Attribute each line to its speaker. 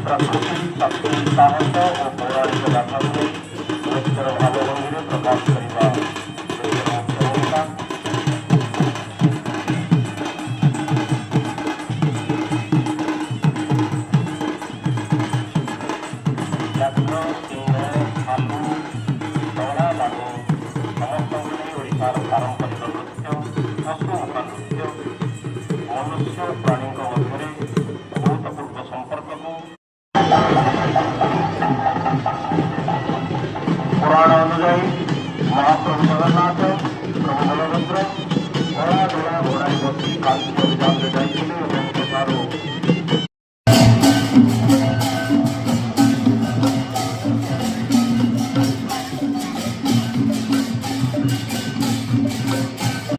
Speaker 1: प्रकृति शक्ति साहस और पौराणिक गाथा को निश्चर भावभंगी प्रकाश करने पारंपरिक नृत्य पशुमुखा नृत्य मनुष्य प्राणी मध्य भूतपूर्व संपर्क को पुराण अनुजाई महाप्रभु जगन्नाथ प्रभु बलभद्र घोड़ा घोड़ा घोड़ा बसी काशी अभियान जाइए